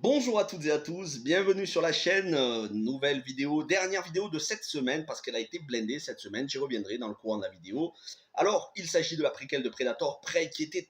Bonjour à toutes et à tous, bienvenue sur la chaîne, nouvelle vidéo, dernière vidéo de cette semaine parce qu'elle a été blindée cette semaine, j'y reviendrai dans le courant de la vidéo. Alors, il s'agit de la préquelle de Predator, Prey qui était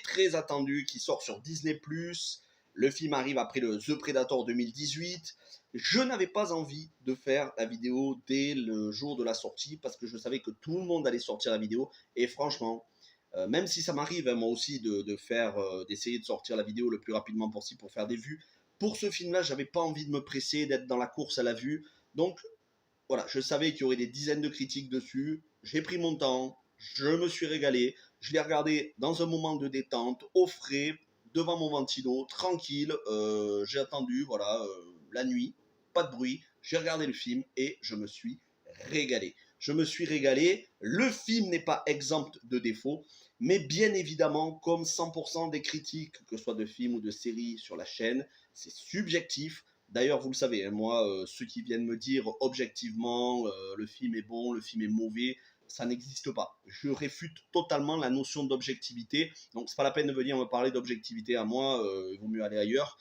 très attendu, qui sort sur Disney+. Le film arrive après le The Predator 2018. Je n'avais pas envie de faire la vidéo dès le jour de la sortie parce que je savais que tout le monde allait sortir la vidéo et franchement, même si ça m'arrive moi aussi d'essayer de sortir la vidéo le plus rapidement possible pour faire des vues, pour ce film-là, j'avais pas envie de me presser, d'être dans la course à la vue. Donc voilà, je savais qu'il y aurait des dizaines de critiques dessus. J'ai pris mon temps, je me suis régalé. Je l'ai regardé dans un moment de détente, au frais, devant mon ventilo, tranquille. J'ai attendu, voilà, la nuit, pas de bruit. J'ai regardé le film et je me suis régalé. Je me suis régalé. Le film n'est pas exempt de défauts, mais bien évidemment, comme 100% des critiques, que ce soit de films ou de séries sur la chaîne, c'est subjectif. D'ailleurs, vous le savez, hein, moi, ceux qui viennent me dire objectivement le film est bon, le film est mauvais, ça n'existe pas. Je réfute totalement la notion d'objectivité. Donc, c'est pas la peine de venir me parler d'objectivité à moi. Il vaut mieux aller ailleurs.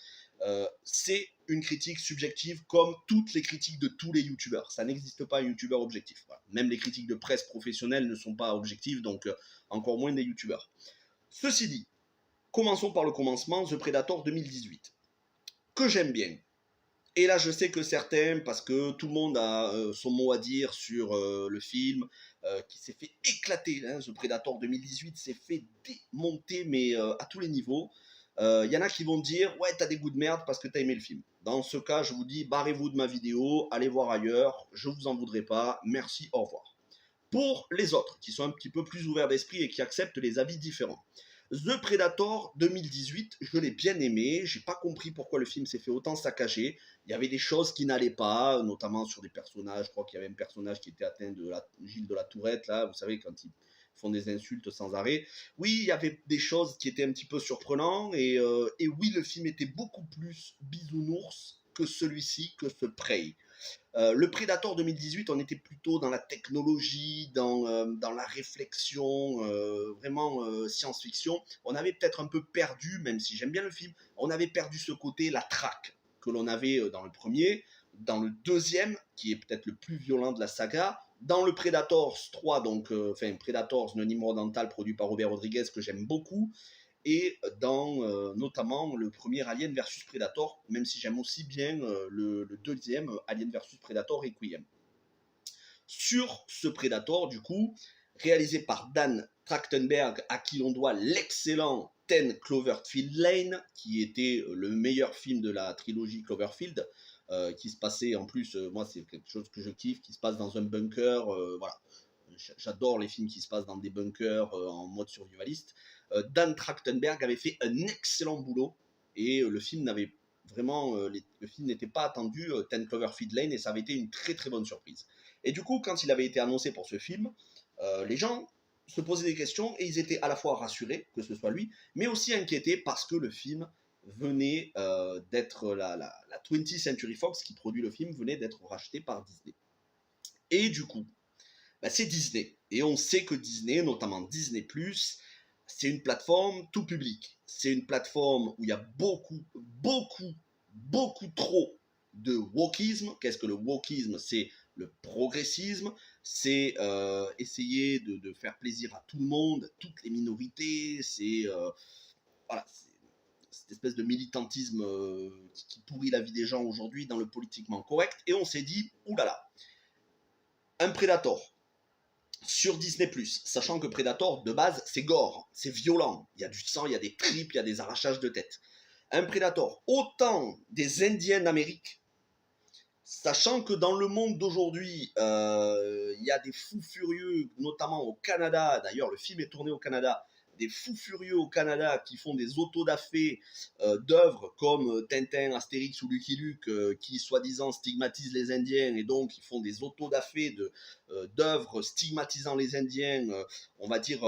C'est une critique subjective comme toutes les critiques de tous les youtubeurs. Ça n'existe pas un youtubeur objectif. Voilà. Même les critiques de presse professionnelles ne sont pas objectives, donc encore moins des youtubeurs. Ceci dit, commençons par le commencement, The Predator 2018, que j'aime bien. Et là, je sais que certains, parce que tout le monde a son mot à dire sur le film, qui s'est fait éclater, hein, The Predator 2018 s'est fait démonter, mais à tous les niveaux. Y en a qui vont dire, ouais, t'as des goûts de merde parce que t'as aimé le film. Dans ce cas, je vous dis, barrez-vous de ma vidéo, allez voir ailleurs, je vous en voudrais pas, merci, au revoir. Pour les autres, qui sont un petit peu plus ouverts d'esprit et qui acceptent les avis différents. The Predator 2018, je l'ai bien aimé, j'ai pas compris pourquoi le film s'est fait autant saccager. Il y avait des choses qui n'allaient pas, notamment sur des personnages. Je crois qu'il y avait un personnage qui était atteint de la Gilles de la Tourette, là, vous savez, quand ils font des insultes sans arrêt. Oui, il y avait des choses qui étaient un petit peu surprenantes, et oui, le film était beaucoup plus bisounours que celui-ci, que ce Prey. Le Predator 2018, on était plutôt dans la technologie, dans la réflexion, vraiment science-fiction. On avait peut-être un peu perdu, même si j'aime bien le film, on avait perdu ce côté, la traque que l'on avait dans le premier, dans le deuxième, qui est peut-être le plus violent de la saga, dans le Predators 3, donc Predators, le Nimrod Dental, produit par Robert Rodriguez, que j'aime beaucoup, et dans notamment le premier Alien versus Predator, même si j'aime aussi bien le deuxième Alien versus Predator Requiem. Sur ce Predator, du coup, réalisé par Dan Trachtenberg, à qui l'on doit l'excellent 10 Cloverfield Lane, qui était le meilleur film de la trilogie Cloverfield, qui se passait en plus, moi c'est quelque chose que je kiffe, qui se passe dans un bunker, voilà. J'adore les films qui se passent dans des bunkers en mode survivaliste. Dan Trachtenberg avait fait un excellent boulot et le film n'avait vraiment, le film n'était pas attendu, 10 Cloverfield Lane, et ça avait été une très bonne surprise. Et du coup, quand il avait été annoncé pour ce film, les gens se posaient des questions et ils étaient à la fois rassurés que ce soit lui, mais aussi inquiétés parce que le film venait d'être la 20th Century Fox qui produit le film venait d'être racheté par Disney. Et du coup, c'est Disney. Et on sait que Disney, notamment Disney+, c'est une plateforme tout public. C'est une plateforme où il y a beaucoup trop de wokisme. Qu'est-ce que le wokisme? C'est le progressisme, c'est essayer de faire plaisir à tout le monde, toutes les minorités, c'est voilà, cette espèce de militantisme qui pourrit la vie des gens aujourd'hui dans le politiquement correct. Et on s'est dit, oulala, un Predator sur Disney+, sachant que Predator, de base, c'est gore, c'est violent, il y a du sang, il y a des tripes, il y a des arrachages de tête. Un Predator, autant des Indiens d'Amérique, sachant que dans le monde d'aujourd'hui, il y a des fous furieux, notamment au Canada, d'ailleurs le film est tourné au Canada, des fous furieux au Canada qui font des autodafés d'œuvres comme Tintin, Astérix ou Lucky Luke, qui soi-disant stigmatisent les Indiens, et donc ils font des autodafés d'œuvres stigmatisant les Indiens, on va dire,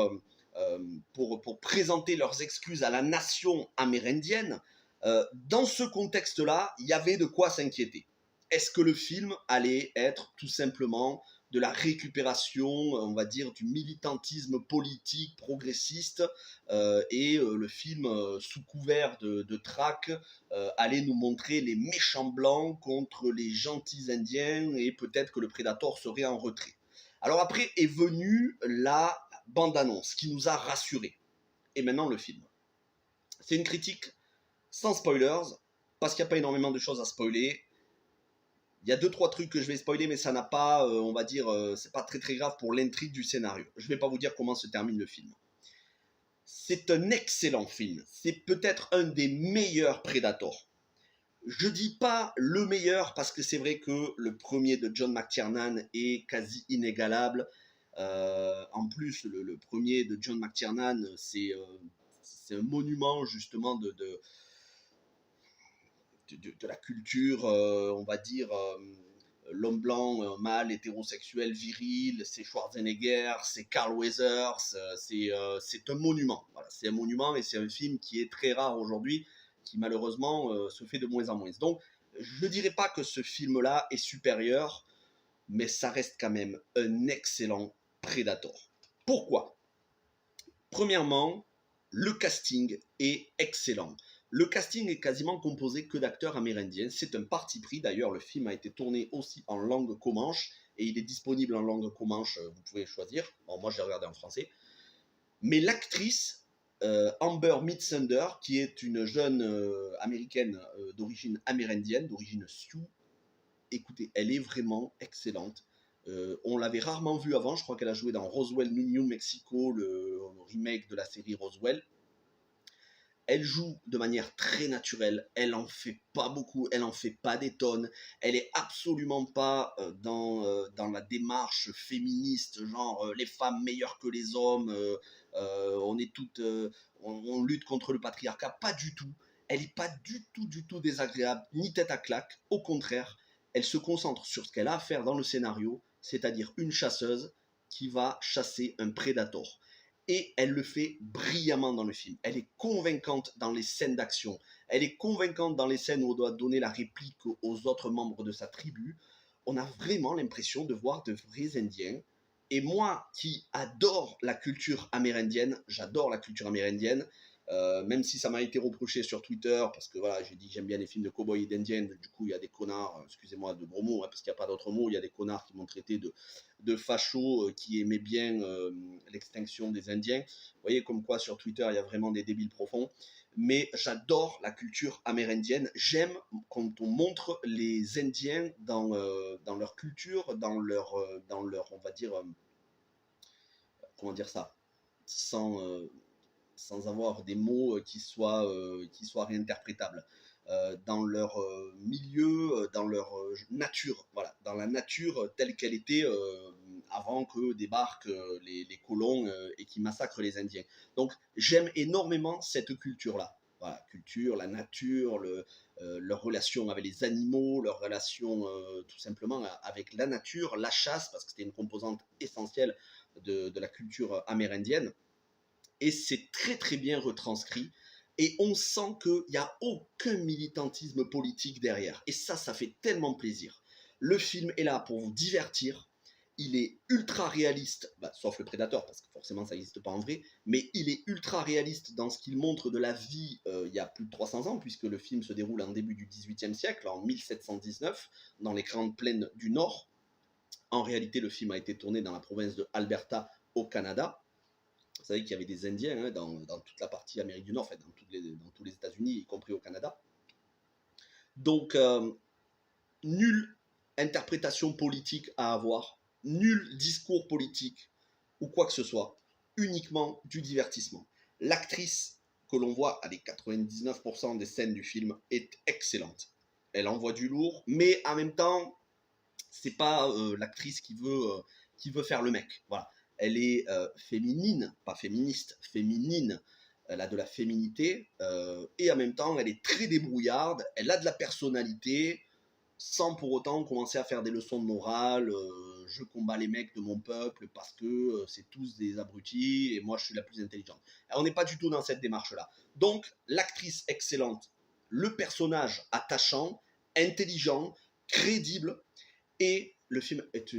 pour présenter leurs excuses à la nation amérindienne. Dans ce contexte-là, il y avait de quoi s'inquiéter. Est-ce que le film allait être tout simplement de la récupération, on va dire, du militantisme politique progressiste, le film, sous couvert de traque, allait nous montrer les méchants blancs contre les gentils indiens, et peut-être que le Predator serait en retrait. Alors après est venue la bande-annonce qui nous a rassurés. Et maintenant le film. C'est une critique sans spoilers, parce qu'il n'y a pas énormément de choses à spoiler. Il y a 2-3 trucs que je vais spoiler, mais ça n'a pas, on va dire, c'est pas très très grave pour l'intrigue du scénario. Je vais pas vous dire comment se termine le film. C'est un excellent film. C'est peut-être un des meilleurs Predator. Je dis pas le meilleur parce que c'est vrai que le premier de John McTiernan est quasi inégalable. En plus, le premier de John McTiernan, c'est un monument justement de la culture, on va dire, l'homme blanc, mâle, hétérosexuel, viril, c'est Schwarzenegger, c'est Carl Weathers, c'est un monument. Voilà, c'est un monument et c'est un film qui est très rare aujourd'hui, qui malheureusement se fait de moins en moins. Donc, je ne dirais pas que ce film-là est supérieur, mais ça reste quand même un excellent Predator. Pourquoi? Premièrement, le casting est excellent. Le casting est quasiment composé que d'acteurs amérindiens. C'est un parti pris. D'ailleurs, le film a été tourné aussi en langue comanche et il est disponible en langue comanche. Vous pouvez choisir. Bon, moi, je l'ai regardé en français. Mais l'actrice Amber Midthunder, qui est une jeune américaine d'origine amérindienne, d'origine Sioux, écoutez, elle est vraiment excellente. On l'avait rarement vue avant. Je crois qu'elle a joué dans Roswell, New Mexico, le remake de la série Roswell. Elle joue de manière très naturelle, elle en fait pas beaucoup, elle en fait pas des tonnes, elle est absolument pas dans la démarche féministe, genre les femmes meilleures que les hommes, on est toutes, on lutte contre le patriarcat, pas du tout. Elle est pas du tout désagréable, ni tête à claque, au contraire, elle se concentre sur ce qu'elle a à faire dans le scénario, c'est-à-dire une chasseuse qui va chasser un prédateur. Et elle le fait brillamment dans le film. Elle est convaincante dans les scènes d'action. Elle est convaincante dans les scènes où on doit donner la réplique aux autres membres de sa tribu. On a vraiment l'impression de voir de vrais Indiens. Et moi qui adore la culture amérindienne, j'adore la culture amérindienne, même si ça m'a été reproché sur Twitter, parce que voilà, j'ai dit que j'aime bien les films de cow-boys et d'indiens, du coup il y a des connards, excusez-moi de gros mots, hein, parce qu'il n'y a pas d'autres mots, il y a des connards qui m'ont traité de fachos, qui aimaient bien l'extinction des Indiens. Vous voyez comme quoi sur Twitter il y a vraiment des débiles profonds. Mais j'adore la culture amérindienne, j'aime quand on montre les Indiens dans leur culture, dans leur on va dire, comment dire ça, sans... sans avoir des mots qui soient réinterprétables. Dans leur milieu, dans leur nature, voilà, dans la nature telle qu'elle était avant que débarquent les colons et qui massacrent les Indiens. Donc j'aime énormément cette culture-là. Voilà, culture, la nature, leur relation avec les animaux, leur relation tout simplement avec la nature, la chasse, parce que c'était une composante essentielle de la culture amérindienne. Et c'est très très bien retranscrit. Et on sent qu'il n'y a aucun militantisme politique derrière. Et ça fait tellement plaisir. Le film est là pour vous divertir. Il est ultra réaliste, bah, sauf le Prédateur, parce que forcément ça n'existe pas en vrai, mais il est ultra réaliste dans ce qu'il montre de la vie il y a plus de 300 ans, puisque le film se déroule en début du XVIIIe siècle, en 1719, dans les grandes plaines du Nord. En réalité, le film a été tourné dans la province de Alberta, au Canada. Vous savez qu'il y avait des Indiens hein, dans toute la partie Amérique du Nord, en fait, dans tous les États-Unis, y compris au Canada. Donc, nulle interprétation politique à avoir, nul discours politique ou quoi que ce soit, uniquement du divertissement. L'actrice que l'on voit, allez, 99% des scènes du film, est excellente. Elle envoie du lourd, mais en même temps, c'est pas l'actrice qui veut faire le mec. Voilà. Elle est féminine, pas féministe, féminine. Elle a de la féminité et en même temps, elle est très débrouillarde. Elle a de la personnalité sans pour autant commencer à faire des leçons de morale. Je combats les mecs de mon peuple parce que c'est tous des abrutis et moi je suis la plus intelligente. Alors, on n'est pas du tout dans cette démarche-là. Donc, l'actrice excellente, le personnage attachant, intelligent, crédible. Et le film est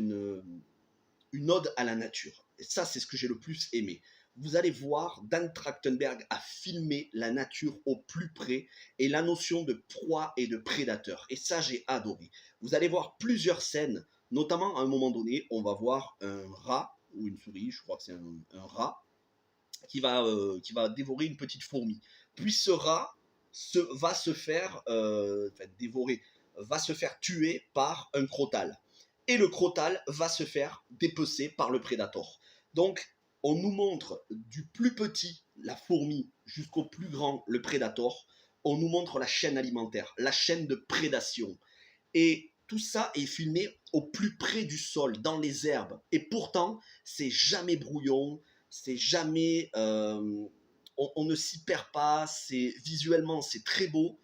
une ode à la nature. Et ça, c'est ce que j'ai le plus aimé. Vous allez voir, Dan Trachtenberg a filmé la nature au plus près et la notion de proie et de prédateur. Et ça, j'ai adoré. Vous allez voir plusieurs scènes, notamment à un moment donné, on va voir un rat ou une souris, je crois que c'est un rat, qui va dévorer une petite fourmi. Puis ce rat va se faire dévorer, va se faire tuer par un crotal. Et le crotal va se faire dépecer par le prédateur. Donc, on nous montre du plus petit, la fourmi, jusqu'au plus grand, le prédateur. On nous montre la chaîne alimentaire, la chaîne de prédation. Et tout ça est filmé au plus près du sol, dans les herbes. Et pourtant, c'est jamais brouillon, c'est jamais... on ne s'y perd pas, visuellement c'est très beau.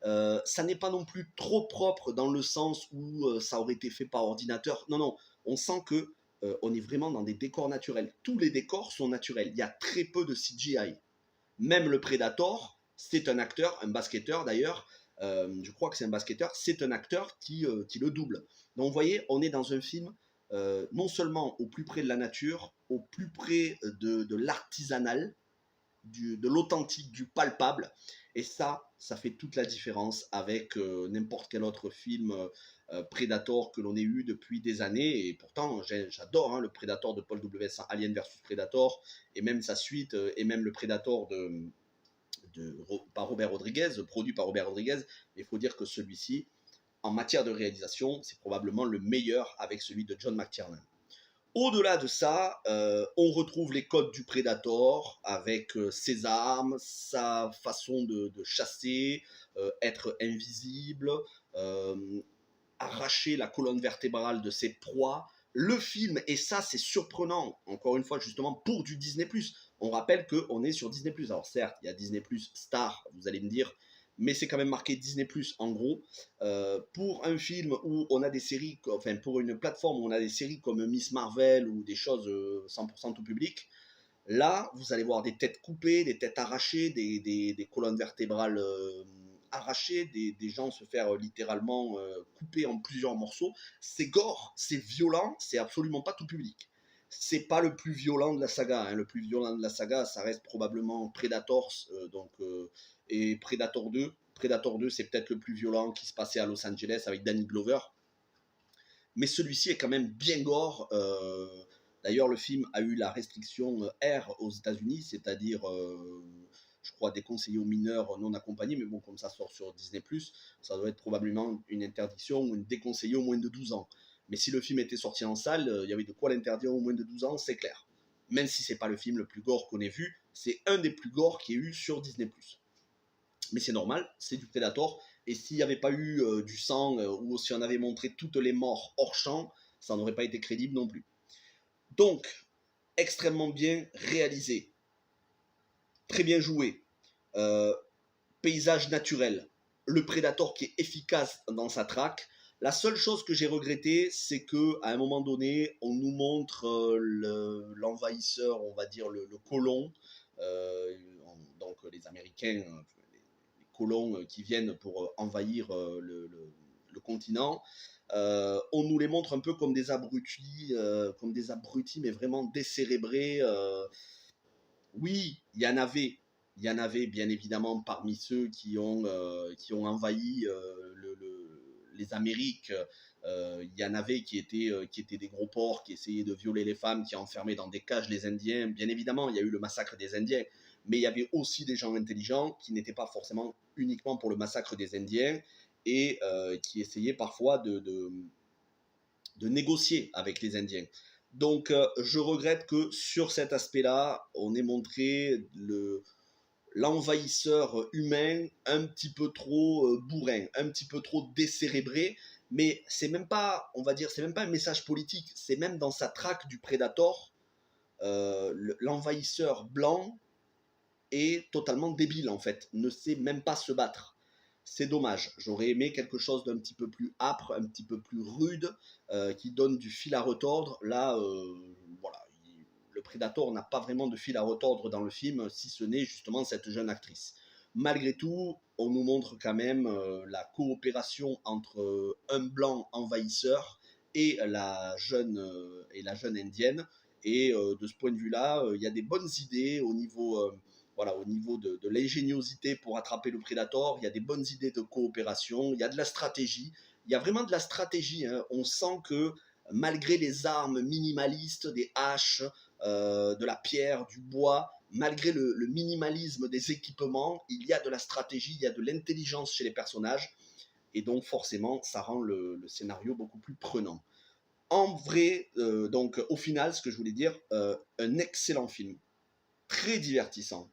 Ça n'est pas non plus trop propre dans le sens où ça aurait été fait par ordinateur. Non, non, on sent que on est vraiment dans des décors naturels. Tous les décors sont naturels. Il y a très peu de CGI. Même le Predator, c'est un acteur, un basketteur d'ailleurs. Je crois que c'est un basketteur. C'est un acteur qui le double. Donc vous voyez, on est dans un film non seulement au plus près de la nature, au plus près de l'artisanal, de l'authentique, du palpable. Et ça fait toute la différence avec n'importe quel autre film Predator que l'on ait eu depuis des années. Et pourtant, j'adore le Predator de Paul W.S. Alien vs Predator, et même sa suite, et même le Predator par Robert Rodriguez, produit par Robert Rodriguez. Mais il faut dire que celui-ci, en matière de réalisation, c'est probablement le meilleur avec celui de John McTiernan. Au-delà de ça, on retrouve les codes du Predator avec ses armes, sa façon de chasser, être invisible, arracher la colonne vertébrale de ses proies. Le film, et ça c'est surprenant, encore une fois justement pour du Disney+. On rappelle qu'on est sur Disney+. Alors certes, il y a Disney+, Star, vous allez me dire, mais c'est quand même marqué Disney+, en gros. Pour un film où on a des séries, enfin pour une plateforme où on a des séries comme Miss Marvel ou des choses 100% tout public, là, vous allez voir des têtes coupées, des têtes arrachées, des colonnes vertébrales arrachées, des gens se faire littéralement couper en plusieurs morceaux. C'est gore, c'est violent, c'est absolument pas tout public. C'est pas le plus violent de la saga. Le plus violent de la saga, ça reste probablement Predators et Predator 2. Predator 2, c'est peut-être le plus violent qui se passait à Los Angeles avec Danny Glover. Mais celui-ci est quand même bien gore. D'ailleurs, le film a eu la restriction R aux États-Unis, c'est-à-dire, je crois, déconseillé aux mineurs non accompagnés. Mais bon, comme ça sort sur Disney+, ça doit être probablement une interdiction ou une déconseillée au moins de 12 ans. Mais si le film était sorti en salle, il y avait de quoi l'interdire au moins de 12 ans, c'est clair. Même si c'est pas le film le plus gore qu'on ait vu, c'est un des plus gore qu'il y ait eu sur Disney+. Mais c'est normal, c'est du Predator. Et s'il n'y avait pas eu du sang, ou si on avait montré toutes les morts hors champ, ça n'aurait pas été crédible non plus. Donc, extrêmement bien réalisé, très bien joué, paysage naturel, le Predator qui est efficace dans sa traque. La seule chose que j'ai regretté, c'est qu'à un moment donné, on nous montre l'envahisseur, on va dire le colon, donc les Américains, les colons qui viennent pour envahir le continent. On nous les montre un peu comme des abrutis, mais vraiment décérébrés. Oui, il y en avait bien évidemment parmi ceux qui ont envahi les Amériques. Il y en avait qui étaient des gros porcs, qui essayaient de violer les femmes, qui enfermaient dans des cages les Indiens. Bien évidemment, il y a eu le massacre des Indiens, mais il y avait aussi des gens intelligents qui n'étaient pas forcément uniquement pour le massacre des Indiens et qui essayaient parfois de négocier avec les Indiens. Donc je regrette que sur cet aspect-là, on ait montré l'envahisseur humain un petit peu trop bourrin, un petit peu trop décérébré, mais c'est même pas, on va dire, c'est même pas un message politique, c'est même dans sa traque du Predator, l'envahisseur blanc est totalement débile en fait, ne sait même pas se battre. C'est dommage, j'aurais aimé quelque chose d'un petit peu plus âpre, un petit peu plus rude, qui donne du fil à retordre. Là, voilà, le Predator n'a pas vraiment de fil à retordre dans le film, si ce n'est justement cette jeune actrice. Malgré tout, on nous montre quand même la coopération entre un blanc envahisseur et la jeune indienne. Et de ce point de vue-là, il y a des bonnes idées au niveau, voilà, au niveau de l'ingéniosité pour attraper le Predator. Il y a des bonnes idées de coopération, il y a de la stratégie. Il y a vraiment de la stratégie, hein. On sent que malgré les armes minimalistes, des haches, de la pierre, du bois, malgré le minimalisme des équipements, il y a de la stratégie, il y a de l'intelligence chez les personnages. Et donc forcément, ça rend le scénario beaucoup plus prenant. En vrai, donc au final, ce que je voulais dire, un excellent film, très divertissant.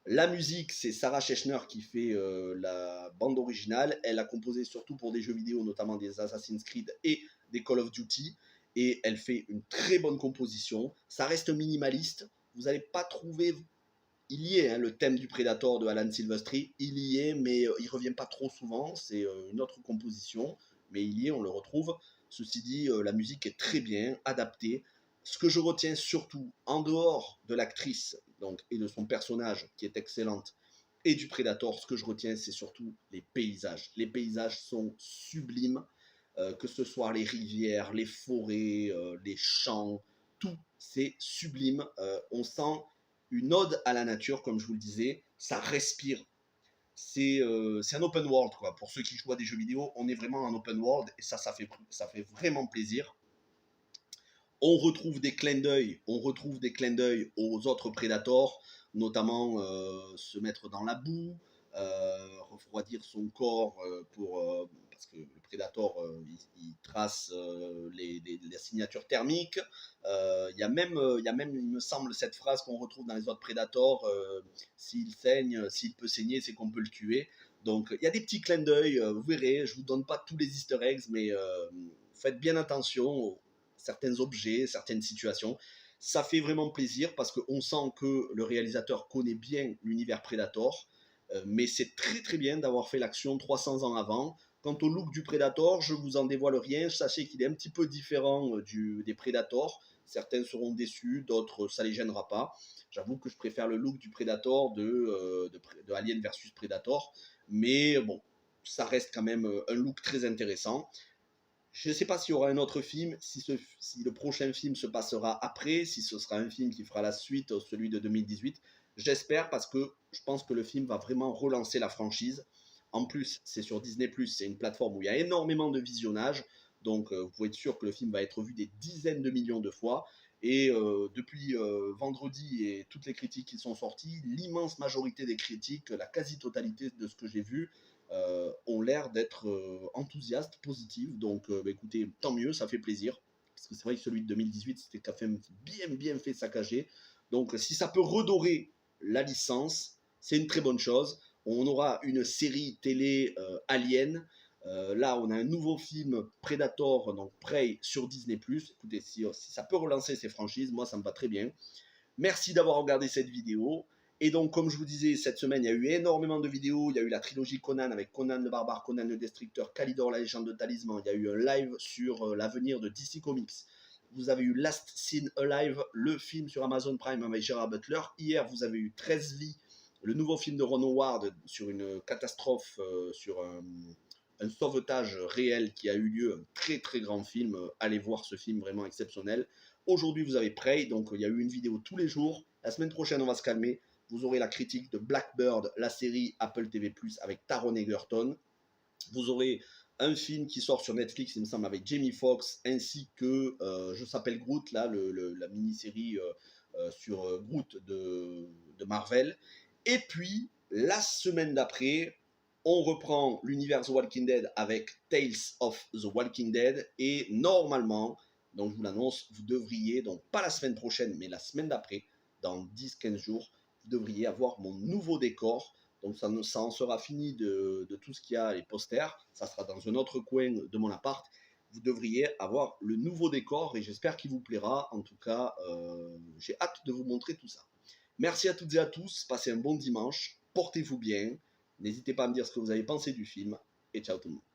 La musique, c'est Sarah Schechner qui fait la bande originale. Elle a composé surtout pour des jeux vidéo, notamment des Assassin's Creed et des Call of Duty. Et elle fait une très bonne composition. Ça reste minimaliste. Vous n'allez pas trouver... Il y est, hein, le thème du Predator de Alan Silvestri. Il y est, mais il ne revient pas trop souvent. C'est une autre composition. Mais il y est, on le retrouve. Ceci dit, la musique est très bien adaptée. Ce que je retiens surtout, en dehors de l'actrice donc, et de son personnage qui est excellente, et du Predator, ce que je retiens, c'est surtout les paysages. Les paysages sont sublimes, que ce soit les rivières, les forêts, les champs, tout, c'est sublime. On sent une ode à la nature, comme je vous le disais, ça respire. C'est un open world, quoi. Pour ceux qui jouent à des jeux vidéo, on est vraiment en open world, et ça fait vraiment plaisir. On retrouve des clins d'œil aux autres Predators, notamment se mettre dans la boue, refroidir son corps parce que le Predator il trace la signature thermique. Il y a même, il me semble, cette phrase qu'on retrouve dans les autres Predators, s'il saigne, s'il peut saigner, c'est qu'on peut le tuer. Donc il y a des petits clins d'œil, vous verrez, je vous donne pas tous les easter eggs, mais faites bien attention aux certains objets, certaines situations. Ça fait vraiment plaisir parce qu'on sent que le réalisateur connaît bien l'univers Predator, mais c'est très très bien d'avoir fait l'action 300 ans avant. Quant au look du Predator, je vous en dévoile rien, sachez qu'il est un petit peu différent des Predators. Certains seront déçus, d'autres ça les gênera pas. J'avoue que je préfère le look du Predator de Alien versus Predator, mais bon, ça reste quand même un look très intéressant. Je ne sais pas s'il y aura un autre film, si le prochain film se passera après, si ce sera un film qui fera la suite, celui de 2018. J'espère parce que je pense que le film va vraiment relancer la franchise. En plus, c'est sur Disney+, c'est une plateforme où il y a énormément de visionnage. Donc, vous pouvez être sûr que le film va être vu des dizaines de millions de fois. Et depuis vendredi et toutes les critiques qui sont sorties, l'immense majorité des critiques, la quasi-totalité de ce que j'ai vu, ont l'air d'être enthousiastes, positifs. Donc, écoutez, tant mieux, ça fait plaisir. Parce que c'est vrai que celui de 2018, c'était quand même bien fait saccager. Donc, si ça peut redorer la licence, c'est une très bonne chose. On aura une série télé Alien. Là, on a un nouveau film Predator, donc Prey sur Disney+. Écoutez, si ça peut relancer ces franchises, moi, ça me va très bien. Merci d'avoir regardé cette vidéo. Et donc, comme je vous disais, cette semaine, il y a eu énormément de vidéos. Il y a eu la trilogie Conan avec Conan le Barbare, Conan le Destructeur, Kalidor, la légende de Talisman. Il y a eu un live sur l'avenir de DC Comics. Vous avez eu Last Scene Alive, le film sur Amazon Prime avec Gerard Butler. Hier, vous avez eu 13 vies, le nouveau film de Ron Howard sur une catastrophe, sur un sauvetage réel qui a eu lieu. Un très très grand film. Allez voir ce film vraiment exceptionnel. Aujourd'hui, vous avez Prey, donc il y a eu une vidéo tous les jours. La semaine prochaine, on va se calmer. Vous aurez la critique de Blackbird, la série Apple TV+, avec Taron Egerton. Vous aurez un film qui sort sur Netflix, il me semble, avec Jamie Foxx, ainsi que Je s'appelle Groot, là, la mini-série sur Groot de Marvel. Et puis, la semaine d'après, on reprend l'univers The Walking Dead avec Tales of the Walking Dead. Et normalement, donc je vous l'annonce, vous devriez, donc pas la semaine prochaine, mais la semaine d'après, dans 10-15 jours, vous devriez avoir mon nouveau décor. Donc ça en sera fini de tout ce qu'il y a, les posters. Ça sera dans un autre coin de mon appart. Vous devriez avoir le nouveau décor et j'espère qu'il vous plaira. En tout cas, j'ai hâte de vous montrer tout ça. Merci à toutes et à tous. Passez un bon dimanche. Portez-vous bien. N'hésitez pas à me dire ce que vous avez pensé du film. Et ciao tout le monde.